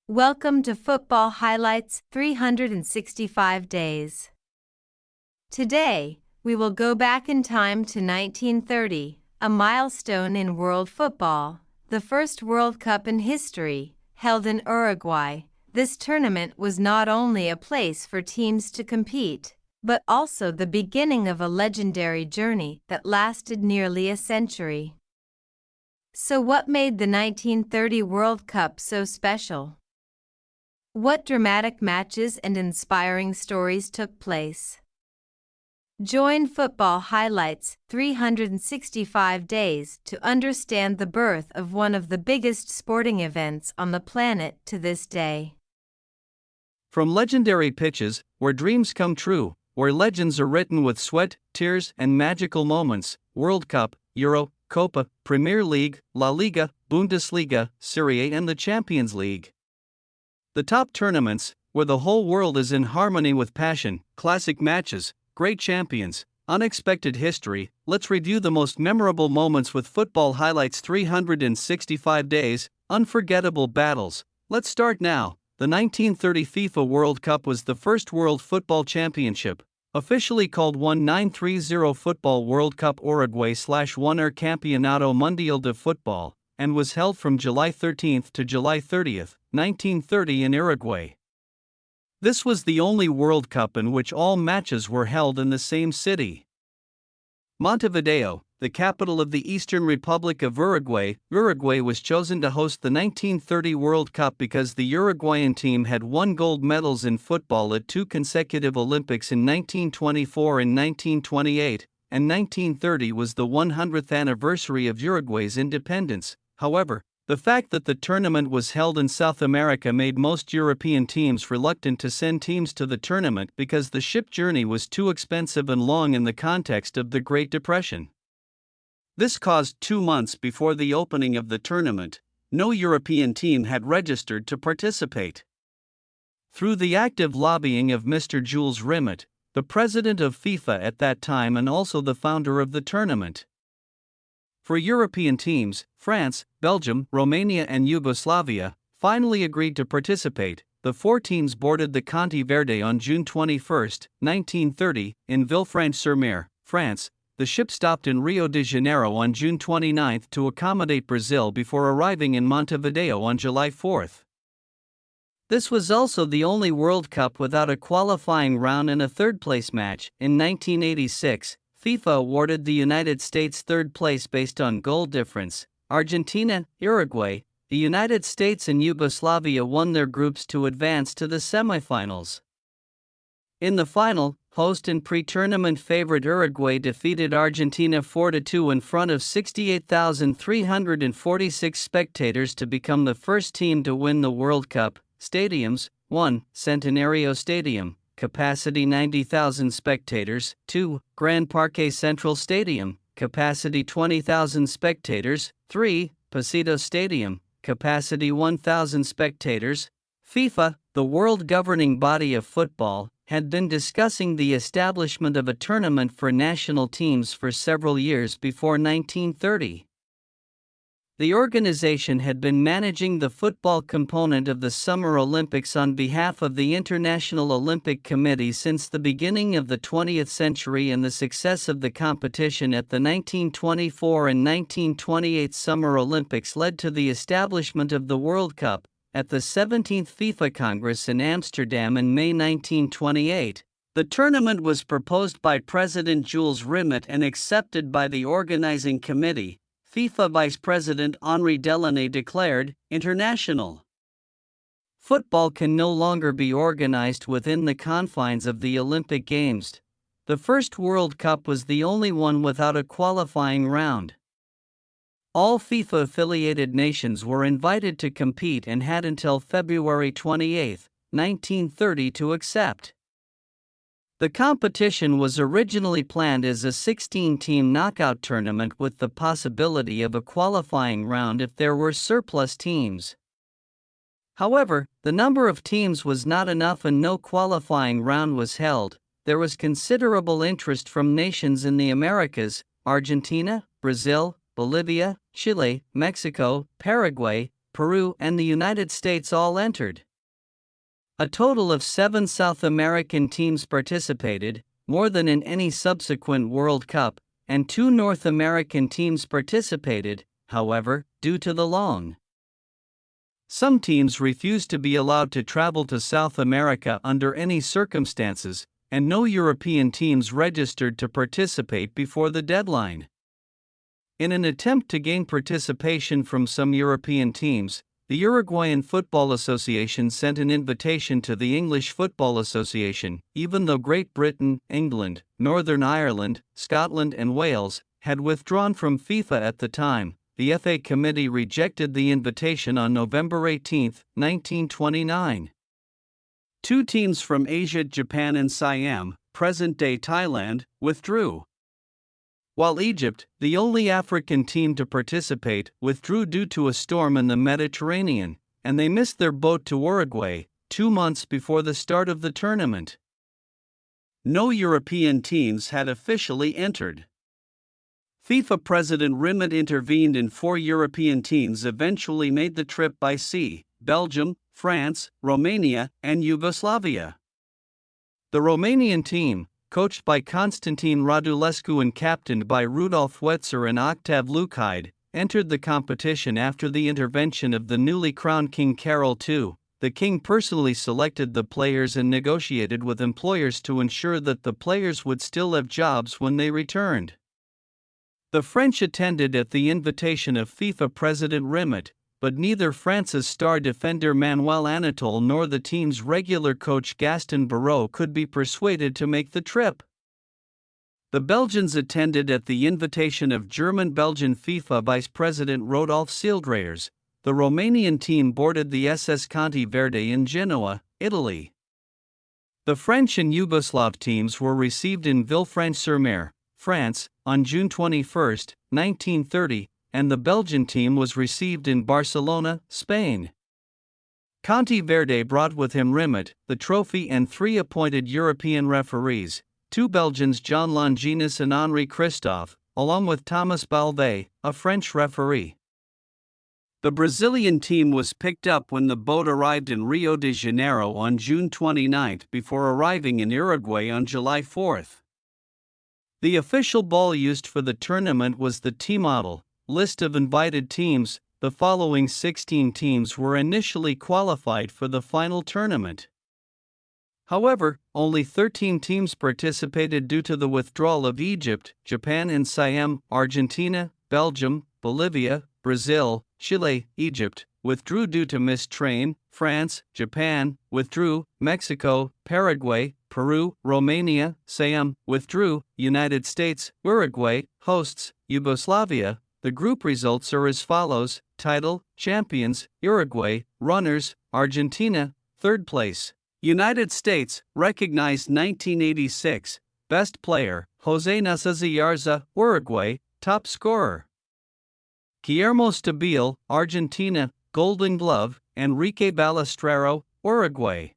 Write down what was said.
Welcome to Football Highlights 365 Days. Today, we will go back in time to 1930, a milestone in world football, the first World Cup in history, held in Uruguay. This tournament was not only a place for teams to compete, but also the beginning of a legendary journey that lasted nearly a century. So what made the 1930 World Cup so special? What dramatic matches and inspiring stories took place? Join Football Highlights 365 Days to understand the birth of one of the biggest sporting events on the planet to this day. From legendary pitches, where dreams come true, where legends are written with sweat, tears, and magical moments, World Cup, Euro, Copa, Premier League, La Liga, Bundesliga, Serie A and the Champions League. The top tournaments, where the whole world is in harmony with passion, classic matches, great champions, unexpected history. Let's review the most memorable moments with Football Highlights 365 Days, unforgettable battles. Let's start now. The 1930 FIFA World Cup was the first World Football Championship, officially called 1930 Football World Cup Uruguay/1er Campeonato Mundial de Football, and was held from July 13 to July 30, 1930 in Uruguay. This was the only World Cup in which all matches were held in the same city. Montevideo, the capital of the Eastern Republic of Uruguay, Uruguay was chosen to host the 1930 World Cup because the Uruguayan team had won gold medals in football at two consecutive Olympics in 1924 and 1928, and 1930 was the 100th anniversary of Uruguay's independence. However, the fact that the tournament was held in South America made most European teams reluctant to send teams to the tournament because the ship journey was too expensive and long in the context of the Great Depression. This caused 2 months before the opening of the tournament, no European team had registered to participate. Through the active lobbying of Mr. Jules Rimet, the president of FIFA at that time and also the founder of the tournament. For European teams, France, Belgium, Romania and Yugoslavia finally agreed to participate. The 4 teams boarded the Conte Verde on June 21, 1930, in Villefranche-sur-Mer, France. The ship stopped in Rio de Janeiro on June 29 to accommodate Brazil before arriving in Montevideo on July 4. This was also the only World Cup without a qualifying round and a third-place match. In 1986, FIFA awarded the United States third place based on goal difference. Argentina, Uruguay, the United States and Yugoslavia won their groups to advance to the semifinals. In the final, host and pre-tournament favorite Uruguay defeated Argentina 4-2 in front of 68,346 spectators to become the first team to win the World Cup. Stadiums: 1. Centenario Stadium, capacity 90,000 spectators. 2. Gran Parque Central Stadium, capacity 20,000 spectators. 3. Pasito Stadium, capacity 1,000 spectators. FIFA, the world governing body of football, had been discussing the establishment of a tournament for national teams for several years before 1930. The organization had been managing the football component of the Summer Olympics on behalf of the International Olympic Committee since the beginning of the 20th century, and the success of the competition at the 1924 and 1928 Summer Olympics led to the establishment of the World Cup. At the 17th FIFA Congress in Amsterdam in May 1928, the tournament was proposed by President Jules Rimet and accepted by the organizing committee. FIFA Vice President Henri Delaney declared, "International football can no longer be organized within the confines of the Olympic Games." The first World Cup was the only one without a qualifying round. All FIFA-affiliated nations were invited to compete and had until February 28, 1930 to accept. The competition was originally planned as a 16-team knockout tournament with the possibility of a qualifying round if there were surplus teams. However, the number of teams was not enough and no qualifying round was held. There was considerable interest from nations in the Americas: Argentina, Brazil, Bolivia, Chile, Mexico, Paraguay, Peru, and the United States all entered. A total of 7 South American teams participated, more than in any subsequent World Cup, and 2 North American teams participated, however, due to the long. Some teams refused to be allowed to travel to South America under any circumstances, and no European teams registered to participate before the deadline. In an attempt to gain participation from some European teams, the Uruguayan Football Association sent an invitation to the English Football Association, even though Great Britain, England, Northern Ireland, Scotland and Wales had withdrawn from FIFA at the time. The FA committee rejected the invitation on November 18, 1929. 2 teams from Asia, Japan and Siam, present-day Thailand, withdrew. While Egypt, the only African team to participate, withdrew due to a storm in the Mediterranean, and they missed their boat to Uruguay 2 months before the start of the tournament. No European teams had officially entered. FIFA President Rimet intervened and 4 European teams eventually made the trip by sea: Belgium, France, Romania, and Yugoslavia. The Romanian team, coached by Constantine Radulescu and captained by Rudolf Wetzer and Octav Lucaide, entered the competition after the intervention of the newly crowned King Carol II. The king personally selected the players and negotiated with employers to ensure that the players would still have jobs when they returned. The French attended at the invitation of FIFA President Rimet, but neither France's star defender Manuel Anatole nor the team's regular coach Gaston Barreau could be persuaded to make the trip. The Belgians attended at the invitation of German-Belgian FIFA Vice President Rodolphe Seeldreyers. The Romanian team boarded the SS Conti Verde in Genoa, Italy. The French and Yugoslav teams were received in Villefranche-sur-Mer, France, on June 21, 1930, and the Belgian team was received in Barcelona, Spain. Conti Verde brought with him Rimet, the trophy and 3 appointed European referees, 2 Belgians Jean Longinus and Henri Christophe, along with Thomas Balvet, a French referee. The Brazilian team was picked up when the boat arrived in Rio de Janeiro on June 29 before arriving in Uruguay on July 4. The official ball used for the tournament was the T-model list of invited teams. The following 16 teams were initially qualified for the final tournament. However, only 13 teams participated due to the withdrawal of Egypt, Japan and Siam. Argentina, Belgium, Bolivia, Brazil, Chile, Egypt withdrew due to missed train. France, Japan withdrew. Mexico, Paraguay, Peru, Romania, Siam withdrew. United States, Uruguay, hosts, Yugoslavia. The group results are as follows: title, champions, Uruguay; runners, Argentina; 3rd place. United States, recognized 1986, best player, Jose Nasazayarza, Uruguay; top scorer, Guillermo Stabile, Argentina; Golden Glove, Enrique Balestrero, Uruguay.